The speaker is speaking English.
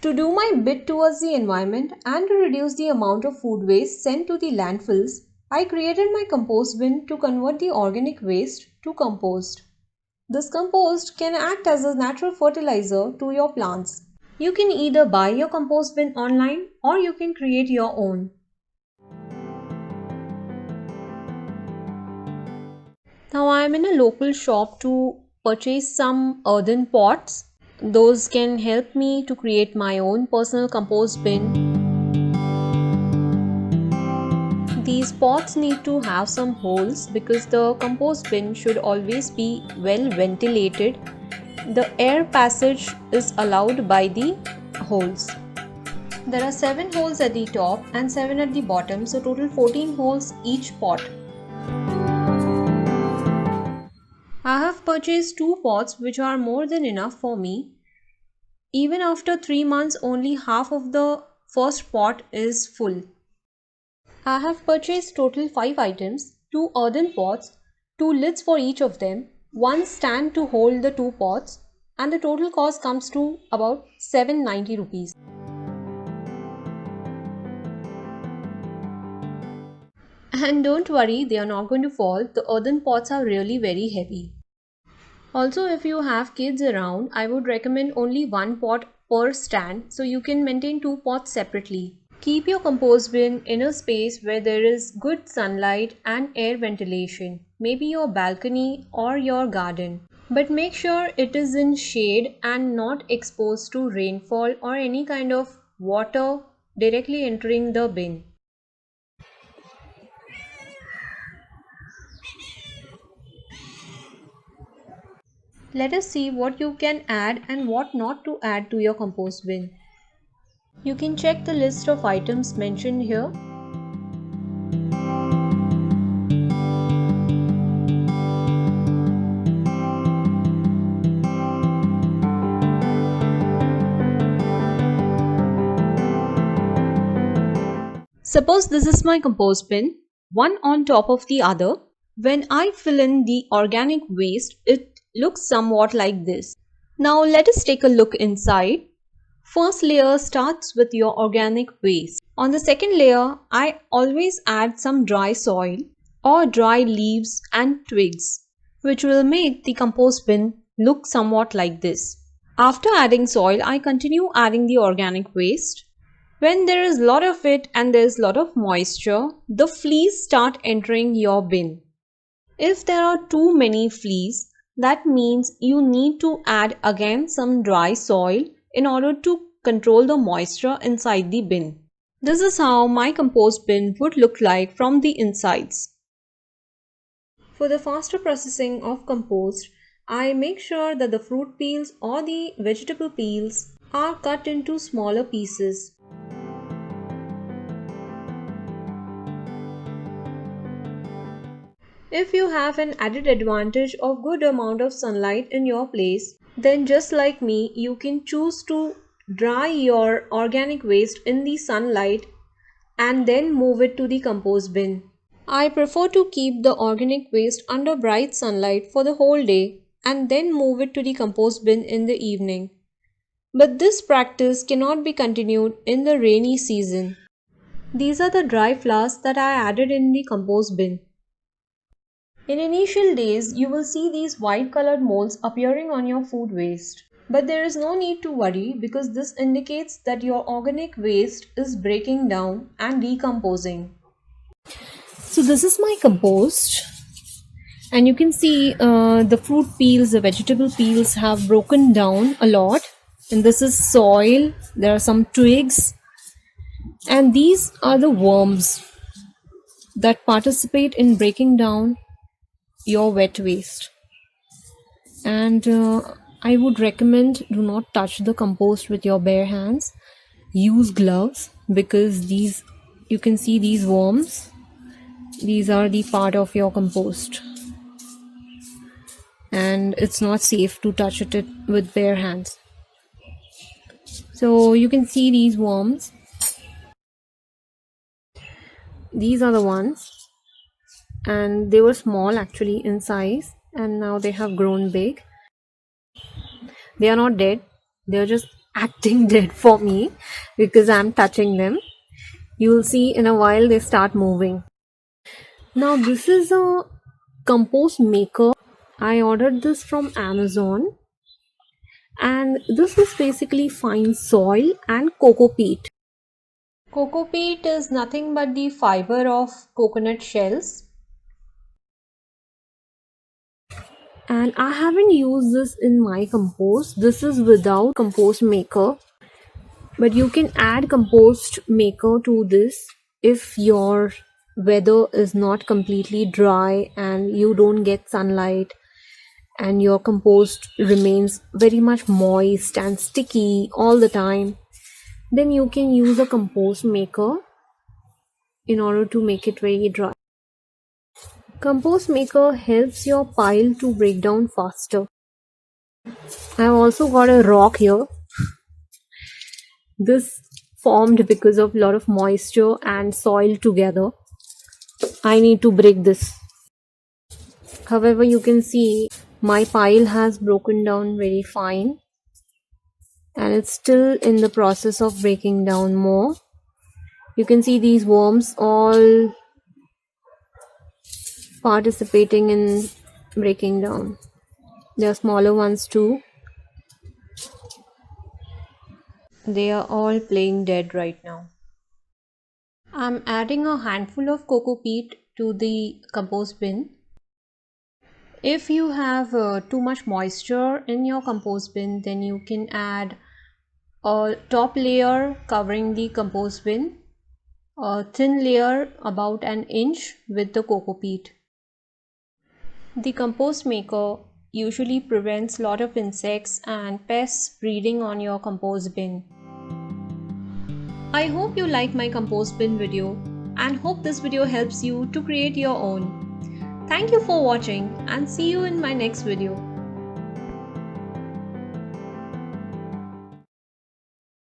To do my bit towards the environment and to reduce the amount of food waste sent to the landfills, I created my compost bin to convert the organic waste to compost. This compost can act as a natural fertilizer to your plants. You can either buy your compost bin online or you can create your own. Now I am in a local shop to purchase some earthen pots. Those can help me to create my own personal compost bin. These pots need to have some holes because the compost bin should always be well ventilated. The air passage is allowed by the holes. There are 7 holes at the top and 7 at the bottom, so total 14 holes each pot. I have purchased 2 pots which are more than enough for me. Even after 3 months, only half of the first pot is full. I have purchased total 5 items, 2 earthen pots, 2 lids for each of them, 1 stand to hold the 2 pots, and the total cost comes to about 790 rupees. And don't worry, they are not going to fall. The earthen pots are really very heavy. Also, if you have kids around, I would recommend only 1 pot per stand so you can maintain 2 pots separately. Keep your compost bin in a space where there is good sunlight and air ventilation, maybe your balcony or your garden. But make sure it is in shade and not exposed to rainfall or any kind of water directly entering the bin. Let us see what you can add and what not to add to your compost bin. You can check the list of items mentioned here. Suppose this is my compost bin, one on top of the other. When I fill in the organic waste, it looks somewhat like this. Now let us take a look inside. First layer starts with your organic waste. On the second layer, I always add some dry soil or dry leaves and twigs, which will make the compost bin look somewhat like this. After adding soil, I continue adding the organic waste. When there is a lot of it and there is a lot of moisture, the fleas start entering your bin. If there are too many fleas, that means you need to add again some dry soil in order to control the moisture inside the bin. This is how my compost bin would look like from the insides. For the faster processing of compost, I make sure that the fruit peels or the vegetable peels are cut into smaller pieces. If you have an added advantage of good amount of sunlight in your place, then just like me, you can choose to dry your organic waste in the sunlight and then move it to the compost bin. I prefer to keep the organic waste under bright sunlight for the whole day and then move it to the compost bin in the evening. But this practice cannot be continued in the rainy season. These are the dry flowers that I added in the compost bin. In initial days, you will see these white colored molds appearing on your food waste. But there is no need to worry because this indicates that your organic waste is breaking down and decomposing. So this is my compost, and you can see the fruit peels, the vegetable peels have broken down a lot. And this is soil, there are some twigs, and these are the worms that participate in breaking down your wet waste. And I would recommend do not touch the compost with your bare hands. Use gloves because these, you can see these worms, these are the part of your compost and it's not safe to touch it with bare hands. So you can see these worms, these are the ones, and they were small actually in size and now they have grown big. They are not dead, they are just acting dead for me because I'm touching them. You'll see in a while they start moving. Now, this is a compost maker. I ordered this from Amazon, and this is basically fine soil and cocoa peat. Cocoa peat is nothing but the fiber of coconut shells. And I haven't used this in my compost. This is without compost maker. But you can add compost maker to this if your weather is not completely dry and you don't get sunlight and your compost remains very much moist and sticky all the time. Then you can use a compost maker in order to make it very dry. Compost maker helps your pile to break down faster. I've also got a rock here. This formed because of a lot of moisture and soil together. I need to break this. However, you can see my pile has broken down very fine and it's still in the process of breaking down more. You can see these worms all participating in breaking down. There are smaller ones too. They are all playing dead right now. I'm adding a handful of cocoa peat to the compost bin. If you have too much moisture in your compost bin, then you can add a top layer covering the compost bin, a thin layer about an inch with the cocoa peat. The compost maker usually prevents a lot of insects and pests breeding on your compost bin. I hope you like my compost bin video and hope this video helps you to create your own. Thank you for watching and see you in my next video.